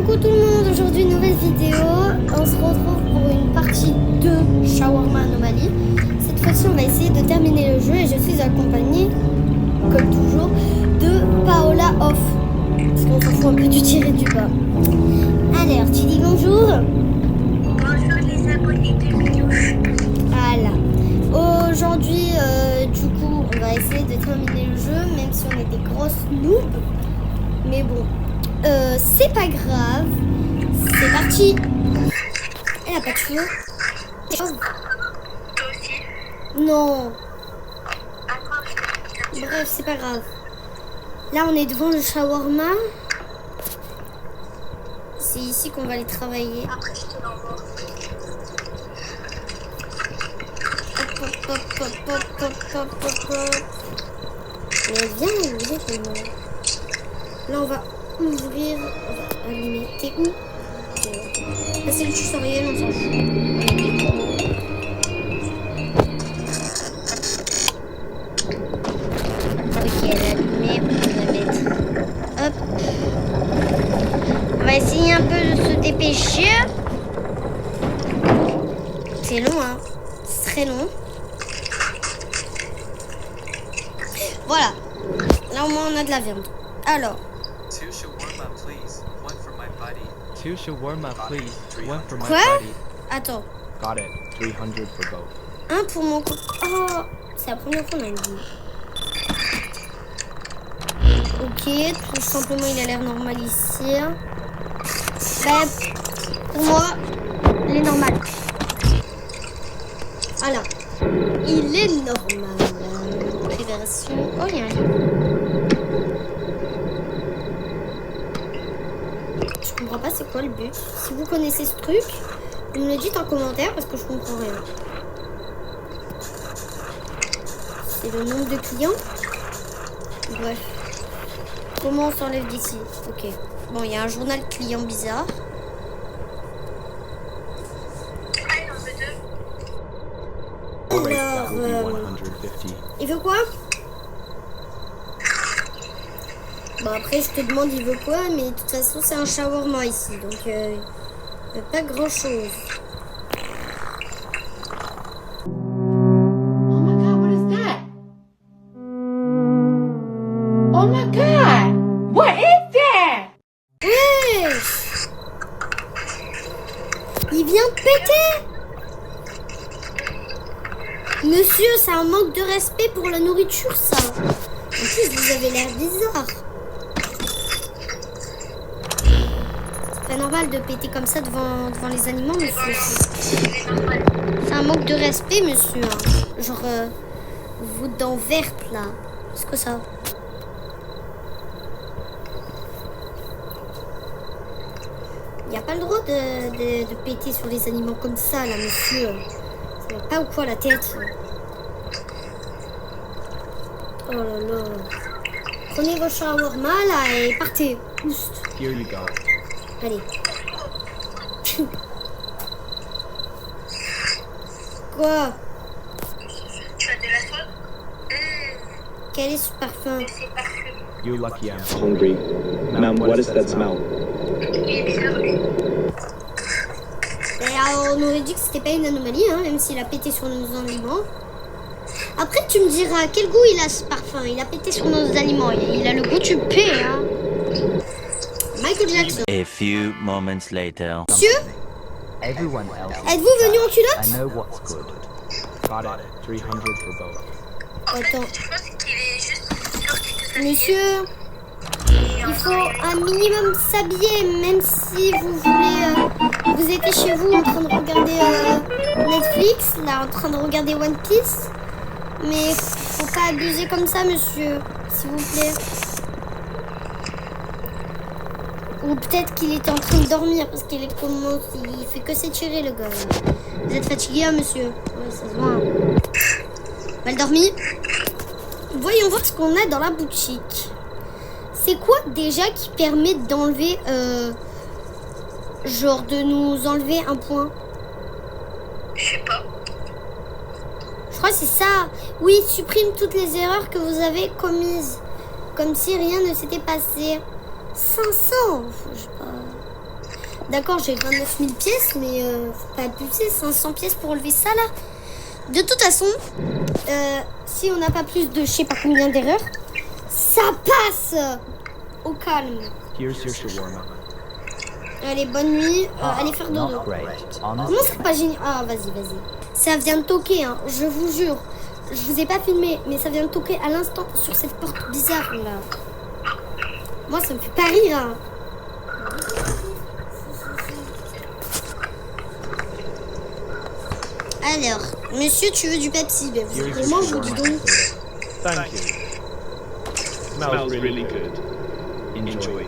Coucou tout le monde, aujourd'hui nouvelle vidéo. On se retrouve pour une partie 2 Shawarma Anomaly. Cette fois-ci on va essayer de terminer le jeu et je suis accompagnée, comme toujours, de Paola Off. Parce qu'on s'en fout un peu du tiré du bas. Alors, tu dis bonjour? Bonjour les abonnés de Minouche. Voilà. Aujourd'hui, du coup, on va essayer de terminer le jeu, même si on est des grosses noobs. Mais bon, c'est pas grave. C'est parti. Elle a pas de cheveux. Toi aussi. Non. Attends, je te Bref, c'est pas grave. Là, on est devant le shawarma. C'est ici qu'on va aller travailler. Après, je te l'envoie. Hop, hop, hop, hop, hop, hop, hop, hop, hop. Mais viens, viens. Là, on va ouvrir. On va allumer. T'es où? La cellule tutoriel, on s'en fout. Ok, elle est allumée. On va mettre. Hop. On va essayer un peu de se dépêcher. C'est long, hein. C'est très long. Voilà. Là, au moins, on a de la viande. Alors. Two shawarma, please. One for my buddy. Two shawarma, please. One for my Quoi? buddy. Attends. Got it. 300 for both. Un pour mon copain. Oh, c'est la première fois qu'on a dit. Ok, tout simplement, il a l'air normal ici. Bah, pour moi, il est normal. Voilà. Il est normal. Préversion. Oh, il y a un livre. Je comprends pas c'est quoi le but. Si vous connaissez ce truc, vous me le dites en commentaire parce que je comprends rien. C'est le nombre de clients. Bref. Comment on s'enlève d'ici? Ok. Bon, il y a un journal client bizarre. Ah, il en veut deux. Alright, that Alors, will be 150. il veut quoi? Bon, après, je te demande il veut quoi, mais de toute façon, c'est un shawarma ici, donc il n'y a pas grand-chose. Oh my God, what is that? Oh my God, what is that? Wesh! Il vient de péter! Monsieur, c'est un manque de respect pour la nourriture, ça. En plus, vous avez l'air bizarre. C'est pas normal de péter comme ça devant les animaux, monsieur. C'est un manque de respect, monsieur. Genre, vos dents vertes, là. C'est quoi ça? Il n'y a pas le droit de péter sur les animaux comme ça, là, monsieur. Ça va pas ou quoi, la tête? Oh là là. Prenez vos shawarma, là, et partez. Oust. Here you go. Allez. Quoi? Tu as de la soie? Quel est ce parfum? C'est parfait. You're lucky I'm Hungry. Ma'am, what is that smell? Il est bizarre, lui. Ben, on aurait dit que c'était pas une anomalie, hein, même s'il a pété sur nos aliments. Après, tu me diras, quel goût il a ce parfum? Il a pété sur nos aliments. Il a le goût du paix, hein. Michael Jackson. A few moments later. Monsieur, Everyone else. êtes-vous venu en I culotte? know what's good. Got it. 300 for both. Attends, Je pense qu'il est juste sûr qu'il te fasse monsieur, il faut un minimum s'habiller, même si vous voulez... vous étiez chez vous en train de regarder Netflix, là, en train de regarder One Piece. Mais faut pas abuser comme ça, monsieur, s'il vous plaît. Ou peut-être qu'il était en train de dormir parce qu'il commence, il fait que s'étirer, le gars. Vous êtes fatigué, hein, monsieur? Ouais, ça se voit. Mal dormi. Voyons voir ce qu'on a dans la boutique. C'est quoi déjà qui permet d'enlever, genre de nous enlever un point? Je sais pas. Je crois que c'est ça. Oui, supprime toutes les erreurs que vous avez commises. Comme si rien ne s'était passé. 500, je sais pas. D'accord, j'ai 29 000 pièces, mais faut pas abuser, 500 pièces pour enlever ça là. De toute façon, si on n'a pas plus de je sais pas combien d'erreurs, ça passe au calme. Here's your shawarma. Allez, bonne nuit. Allez faire dodo. Not great. Comment Honestly. c'est pas génial? Ah, vas-y. Ça vient de toquer, hein. Je vous jure. Je vous ai pas filmé, mais ça vient de toquer à l'instant sur cette porte bizarre là. Moi, ça me fait pas rire. Hein. Alors, monsieur, tu veux du Pepsi? Ben, vous Here's allez your manger du shawarma. don. Thank you. Smells really good. Enjoy.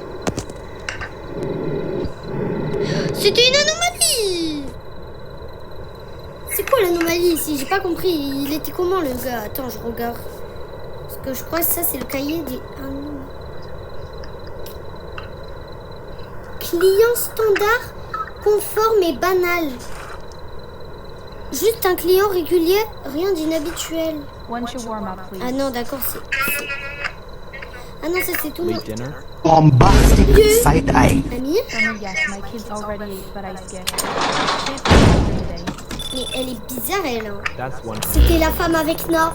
C'était une anomalie! C'est quoi l'anomalie ici? J'ai pas compris. Il était comment le gars? Attends, je regarde. Parce que je crois que ça, c'est le cahier des anomalies. Client standard, conforme et banal. Juste un client régulier, rien d'inhabituel. One shawarma, please. Ah non, d'accord, c'est... Ah non, ça c'est tout. Late dinner? Bombastic side eye. Amir? Yes, my kids already ate, but I skipped. Saved the for today. Mais elle est bizarre, elle. Hein. That's 100. C'était la femme avec Na.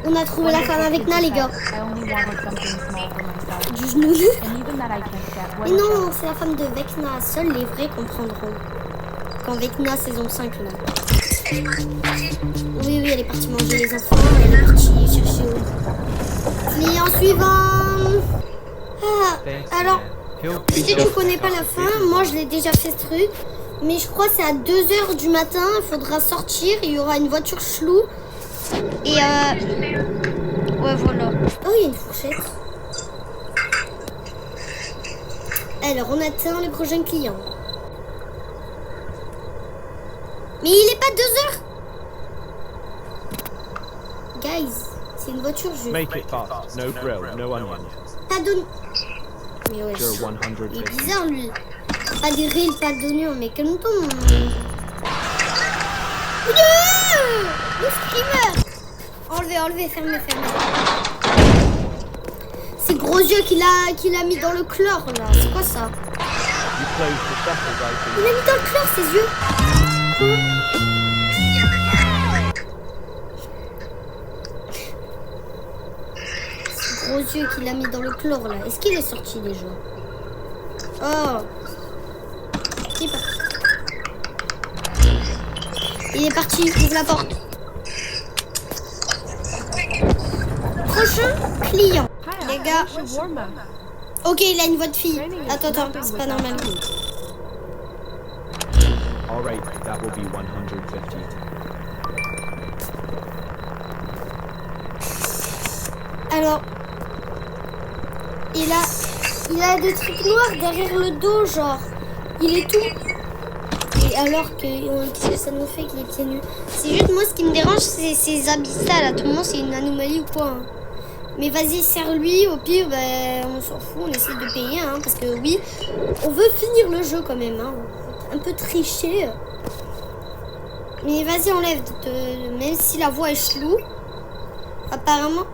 On a trouvé la femme avec Na, les gars. I only wanted something small for myself. Du genou. And even that I can't get. Mais non, c'est la femme de Vecna. Seuls les vrais comprendront. Quand Vecna saison 5 là. Oui, elle est partie manger les enfants. Elle est partie chercher au client suivant. Ah, alors, si tu connais pas la fin, moi je l'ai déjà fait ce truc. Mais je crois que c'est à 2h du matin. Il faudra sortir. Il y aura une voiture chelou. Et ouais, voilà. Oh, il y a une fourchette. Alors, on atteint le prochain client. Mais il est pas 2h. Guys, c'est une voiture juste. Make it fast. No grill, no onion. Pas d'oignon. Mais ouais, Sure, il est 150. bizarre lui. Pas de grill, pas d'oignon, mais calme-toi. Le screamer. Enlevez, fermez. Ces gros yeux qu'il a mis dans le chlore là, c'est quoi ça? You close the shutters open. Il a mis dans le chlore ses yeux. Ces gros yeux qu'il a mis dans le chlore là, est-ce qu'il est sorti déjà? Oh, il est parti, ouvre la porte. Prochain client. Les gars. Ok, il a une voix de fille. Attends, c'est pas normal. Alright, that will be 150. Alors, il a des trucs noirs derrière le dos, genre. Il est tout. Et alors que ça nous fait qu'il est pieds nus. C'est juste moi, ce qui me dérange, c'est ces habits là. Tout le monde, c'est une anomalie ou quoi hein. Mais vas-y, serre-lui. Au pire, on s'en fout. On essaie de payer, hein, parce que oui, on veut finir le jeu quand même. Hein. Un peu tricher. Mais vas-y, enlève. Même si la voix est chelou, apparemment,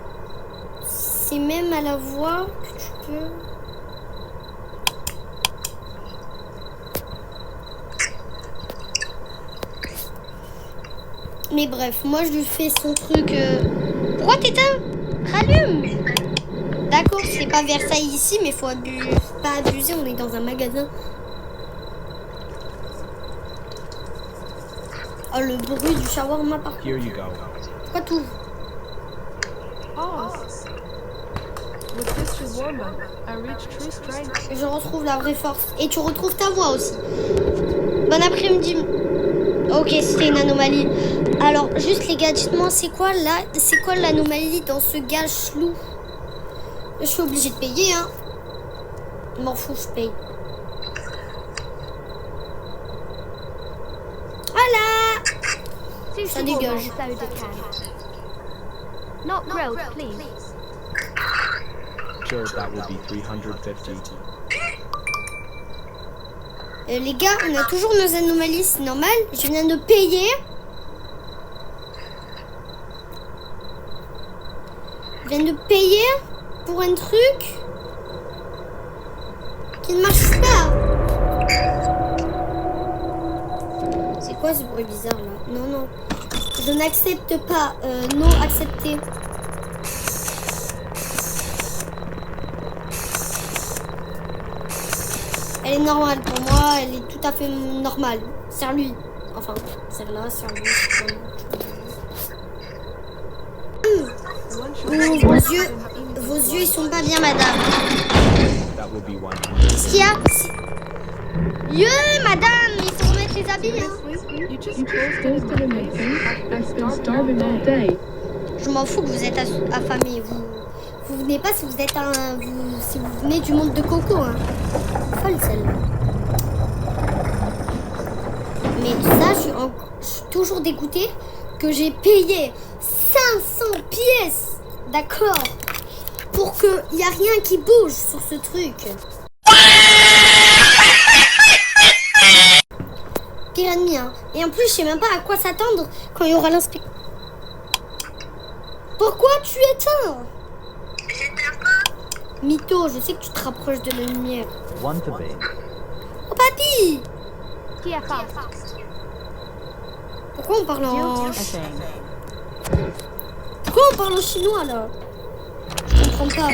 c'est même à la voix que tu peux. Mais bref, moi je lui fais son truc. Pourquoi t'éteins? Rallume. D'accord, c'est pas Versailles ici, mais faut pas abuser, on est dans un magasin. Oh, le bruit du shawarma par contre. Here you go. Pourquoi t'ouvres? Pause. With this shawarma, I reach true strength. Je retrouve la vraie force. Et tu retrouves ta voix aussi. Bon après-midi. Ok, c'était une anomalie. Alors, juste les gars, dites-moi, c'est quoi l'anomalie dans ce gars chelou? Je suis obligée de payer, hein. Je m'en fous, je paye. Voilà. Ça dégage. Not grilled, please. Sure, that will be 350. Les gars, on a toujours nos anomalies, c'est normal. Je viens de payer. Je viens de payer pour un truc qui ne marche pas. bizarre là. Non, non. Je n'accepte pas. Non accepté. Elle est normale pour moi, elle est tout à fait normale. C'est lui. Enfin, c'est là, c'est lui. Vos yeux, ils sont pas bien, madame. That will be one. Qu'est-ce qu'il y a? Madame, il faut remettre les habits. Hein. You just closed the meeting. I've been starving all day. Je m'en fous que vous êtes affamés. Vous venez pas si vous êtes si vous venez du monde de Coco. Hein. Folle celle-là. Mais ça, je suis toujours dégoûtée que j'ai payé 500 pièces, d'accord, pour qu'il n'y a rien qui bouge sur ce truc. Pire ennemi, hein. Et en plus, je sais même pas à quoi s'attendre quand il y aura l'inspecteur. Pourquoi tu éteins? Mytho, je sais que tu te rapproches de la lumière. One to be. Oh papy! Pourquoi on parle en... Pourquoi on parle en chinois là? Je comprends pas.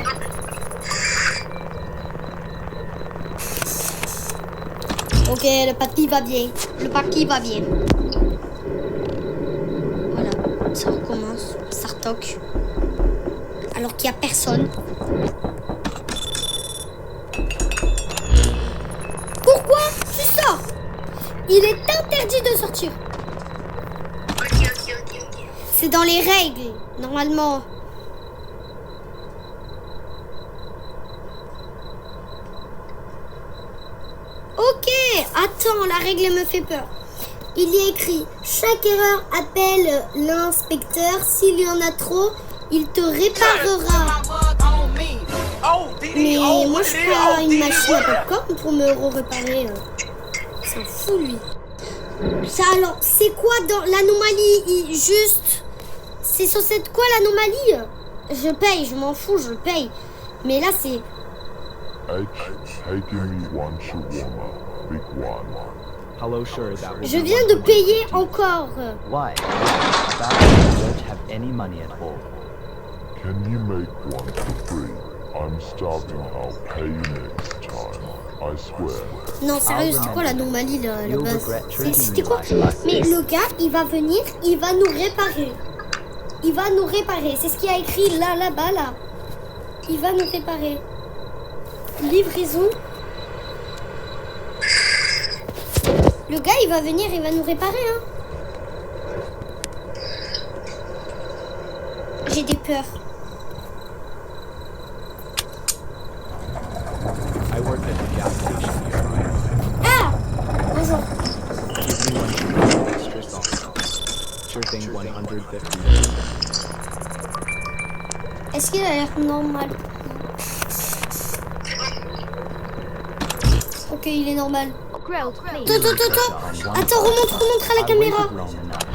Ok, le papy va bien. Le papy va bien. Voilà, ça recommence. Ça retoque. Alors qu'il n'y a personne. Pourquoi tu sors? Il est interdit de sortir. Ok. C'est dans les règles, normalement. Ok, attends, la règle me fait peur. Il y a écrit, chaque erreur appelle l'inspecteur. S'il y en a trop, il te réparera. Mais moi, je suis pas une machine à popcorn pour me réparer. C'est fou, lui. Ça, alors, c'est quoi dans l'anomalie? Juste... C'est censé être quoi l'anomalie? Je paye, je m'en fous, je paye. Mais là, c'est... Hello, sure, that will Je be viens one de for my payer duty. encore. Why? I don't have any money at all. Can you make one for free? I'm starving. I'll pay you next time. I swear. Non, sérieux, c'est quoi l'anomalie là, à la You'll base? regret treating C'était me quoi? like Mais this. le gars, il va venir, il va nous réparer. Il va nous réparer. C'est ce qu'il y a écrit là-bas, là. Il va nous réparer. Livraison. Le gars, il va venir, il va nous réparer, hein. J'ai des peurs. I work at the gas station nearby. Ah! Bonjour. Give me one extra sauce. Sure thing, 150. Est-ce qu'il a l'air normal? Ok, il est normal. Attends, remontre à la I caméra. waited long enough.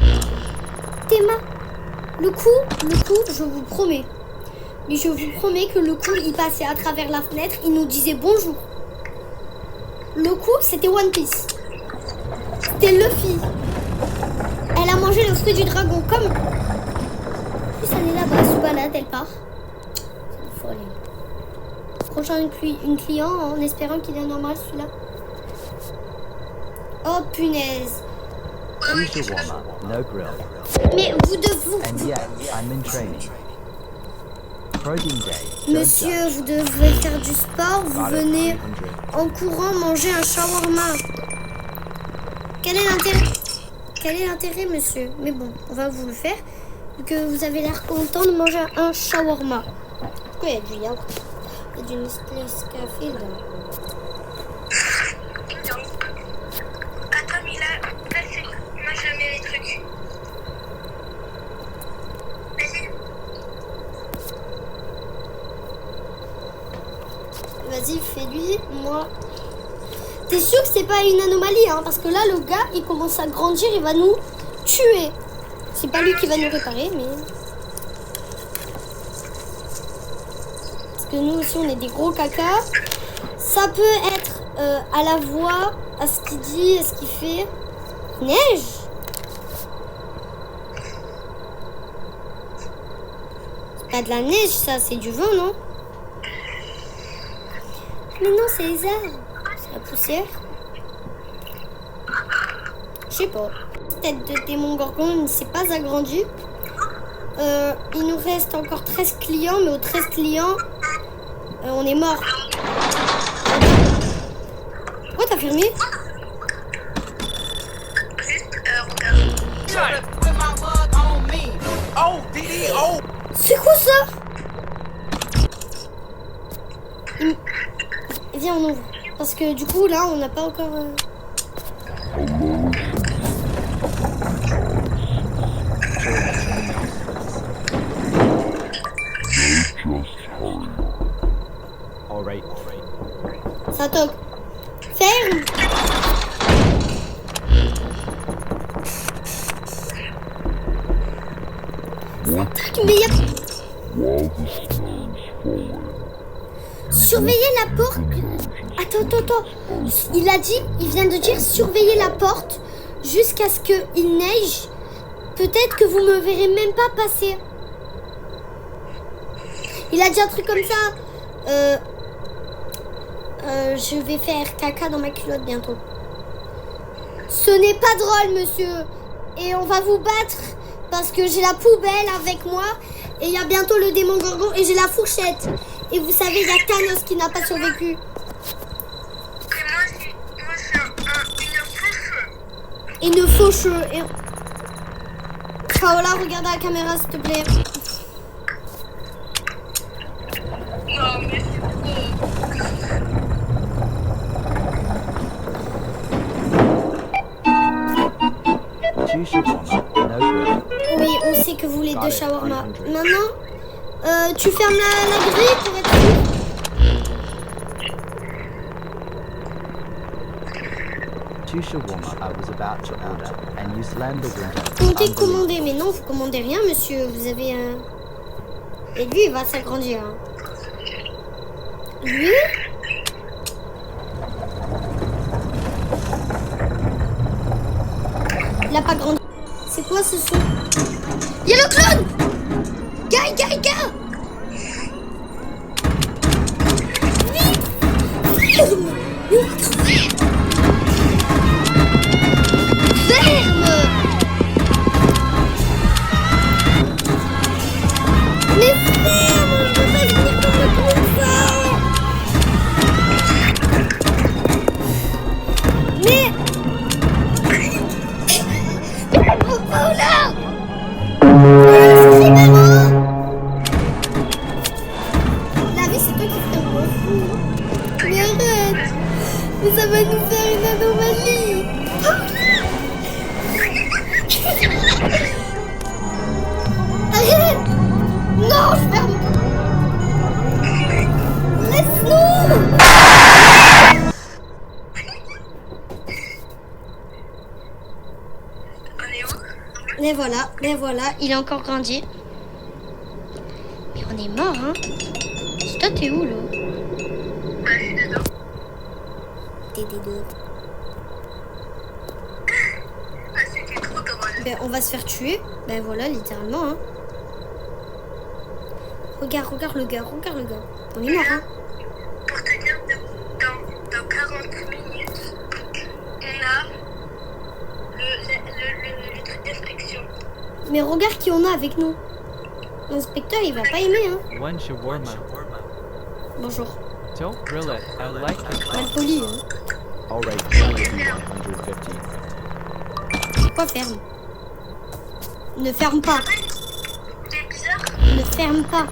Théma. Le coup, je vous promets. Mais je vous promets que le coup, il passait à travers la fenêtre, il nous disait bonjour. Le coup, c'était One Piece. C'était Luffy. Elle a mangé le fruit du dragon, comme... En plus, elle est là-bas, elle se balade, elle part. C'est folle. Prochain client, en espérant qu'il est normal, celui-là. Oh, punaise. Usual warm-up, no grill. Mais vous devez... And yet, I'm in training. Protein day. Don't Monsieur, judge. vous devez faire du sport, vous Got it, venez 300. en courant manger un shawarma. Quel est l'intérêt? Quel est l'intérêt, monsieur? Mais bon, on va vous le faire, vu que vous avez l'air content de manger un shawarma. Pourquoi il y a du yaourt? Il y a du Nescafé là. Attends, Mila, vas-y, moi je mets les trucs. Vas-y. Vas-y, fais-lui, moi. T'es sûr que c'est pas une anomalie, hein? Parce que là, le gars, il commence à grandir, il va nous tuer. C'est pas lui qui va nous réparer, mais... Parce que nous aussi, on est des gros caca. Ça peut être à la voix, à ce qu'il dit, à ce qu'il fait. Neige? pas de la neige, ça, c'est du vent, non? Mais non, c'est les arbres. C'est la poussière. Je sais pas. Tête de démon gorgon ne s'est pas agrandie. Il nous reste encore 13 clients, mais aux 13 clients, on est mort. Pourquoi t'as fermé? C'est quoi ça? Viens, on ouvre. Parce que du coup, là, on n'a pas encore... Alright. Ça toque. Ferme. Ça toque, mais y'a... While the snow is falling, Surveillez la porte. Attends. Il vient de dire surveillez la porte jusqu'à ce qu'il neige. Peut-être que vous me verrez même pas passer. Il a dit un truc comme ça. Je vais faire caca dans ma culotte bientôt. Ce n'est pas drôle, monsieur. Et on va vous battre parce que j'ai la poubelle avec moi. Et il y a bientôt le démon gorgon et j'ai la fourchette. Et vous savez, il y a Thanos qui n'a pas survécu. Et moi c'est Une fauche. Et... Paola, regarde à la caméra, s'il te plaît. Non, mais c'est Two shawarma, no grill. Oui, on sait que vous voulez 2 shawarma. Maintenant, tu fermes la grille pour être sûr. Two shawarma I was about to order, and you slammed the window. Comptez commander, mais non, vous commandez rien, monsieur. Vous avez un... Et lui, il va s'agrandir. Hein. Lui il a pas grandi. C'est quoi ce son? Il y a le clown! Guy! Ferme! Mais ferme! Je peux pas venir comme ça! Mais... Oh, Paola! La vie, c'est toi qui fais un fou. Mais arrête! Mais ça va nous faire une anomalie! Arrête! Non, je ferme! Laisse-nous! Les voilà, il a encore grandi. Mais on est mort, hein? Toi, t'es où, là? Bah, je suis dedans. T'es dedans. Ah, c'était trop drôle. Ben, on va se faire tuer. Ben voilà, littéralement, hein. Regarde le gars. On est mort, hein. Pour te dire, dans 40 minutes, on a le truc d'inspection. Mais regarde qui on a avec nous. L'inspecteur, il va pas aimer, hein. One shawarma. Bonjour. Don't grill it. I like it. Mal poli, hein. Alright, 150. Pourquoi ferme? Ne ferme pas. C'est bizarre. Ne ferme pas.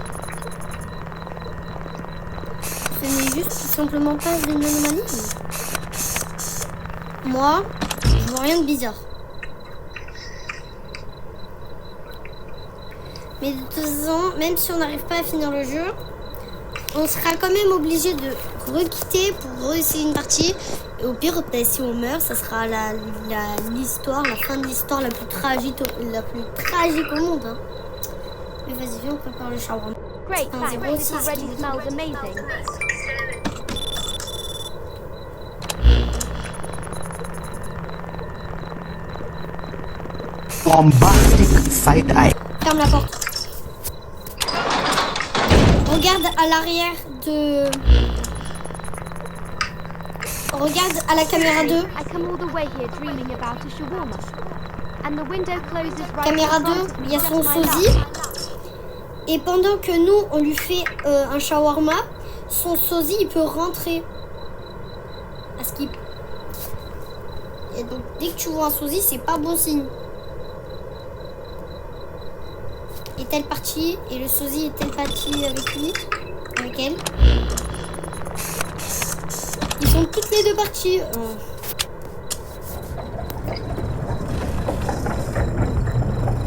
Ce n'est juste tout simplement pas une anomalie. Moi, je vois rien de bizarre. Mais de toute façon, même si on n'arrive pas à finir le jeu, on sera quand même obligé de requitter pour réussir une partie. Et au pire, si on meurt, ça sera l'histoire, la fin de l'histoire la plus tragique au monde. Hein. Mais vas-y, viens, on prépare le shawarma. Great, thanks. This already smells amazing. Bombastic side eye. Ferme la porte. Regarde à l'arrière de... Regarde à la caméra 2. I come all the way here dreaming about a shawarma. And the window closes right Caméra in front 2, of me, il y a just son my sosie. luck. Et pendant que nous, on lui fait un shawarma, son sosie, il peut rentrer. À skip. Et donc, dès que tu vois un sosie, c'est pas bon signe. Est-elle partie? Et le sosie est-elle partie avec lui? Avec elle? Ils sont toutes les deux parties.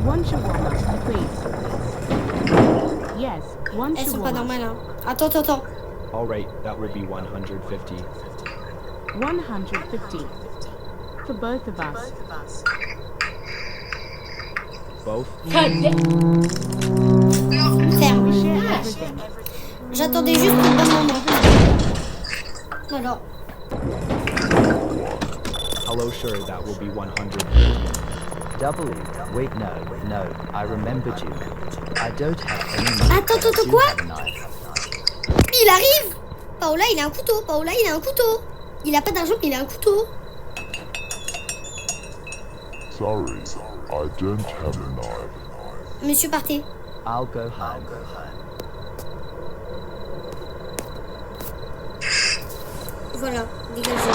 One shawarma, please. Yes, one Elles sont pas shawarma. normales, hein. Attends. Alright, that will be 150. 150. For both of us. Both? Ferme. We share everything. J'attendais juste le bon moment. Alors, Hello, sure, that will be 150. Double E. Wait, no. I remembered you. I don't have any money. Attends, but I do quoi? have a knife. il arrive. Paola, il a un couteau. Il a pas d'argent, mais il a un couteau. Sorry, I don't have a knife. Monsieur, partez. I'll go home. Voilà, dégagez.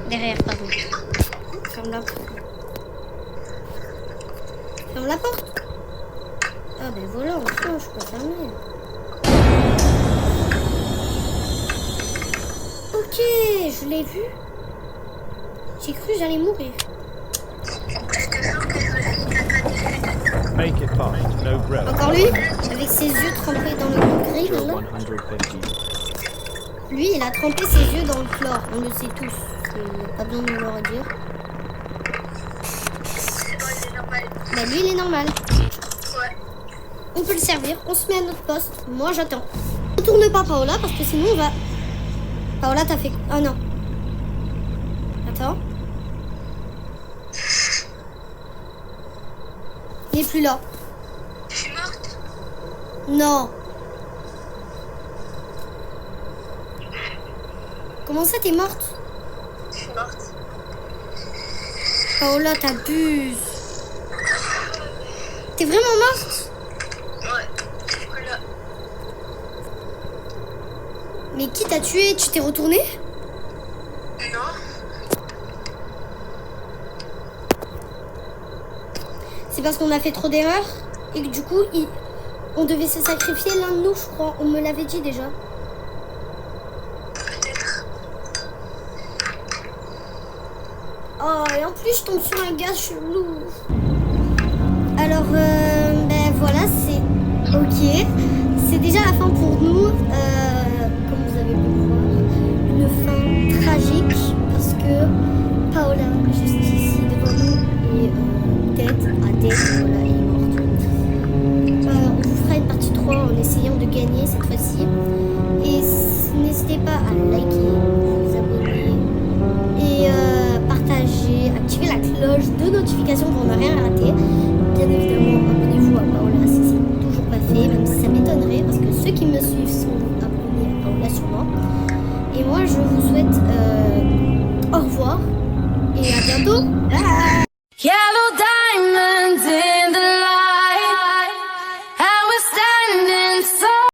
Derrière, pardon. Ferme la porte. Ferme la porte. Ah ben voilà, enfin, je peux fermer. Ok, je l'ai vu. J'ai cru que j'allais mourir. Make it fast. No grill. Encore lui, avec ses yeux trempés dans le grill. Sure, Là. 150. Lui, il a trempé ses yeux dans le chlore. On le sait tous. Il n'y a pas besoin de me le redire. Bah lui, il est normal. Ouais. On peut le servir. On se met à notre poste. Moi, j'attends. Ne tourne pas Paola parce que sinon on va... Paola, t'as fait... Oh non. Attends. Il est plus là. Je suis morte. Non. Comment ça, t'es morte? Je suis morte. Paola, t'abuses. T'es vraiment morte? Ouais. Voilà. Mais qui t'a tué? Tu t'es retournée? Non. C'est parce qu'on a fait trop d'erreurs et que du coup, on devait se sacrifier l'un de nous, je crois. On me l'avait dit déjà. Peut-être. Oh, et en plus, je tombe sur un gars chelou. Alors, ben voilà, c'est ok. C'est déjà la fin pour nous. Comme vous avez pu le voir, une fin tragique parce que Paola, juste ici devant nous, est tête à tête. Voilà, elle est morte. On vous fera une partie 3 en essayant de gagner cette fois-ci. Et n'hésitez pas à liker, vous abonner et partager, activer la cloche de notification pour ne rien rater. Bien évidemment, abonnez-vous à Paola si c'est toujours pas fait, même si ça m'étonnerait parce que ceux qui me suivent sont abonnés à Paola sûrement. Et moi, je vous souhaite au revoir et à bientôt. Bye.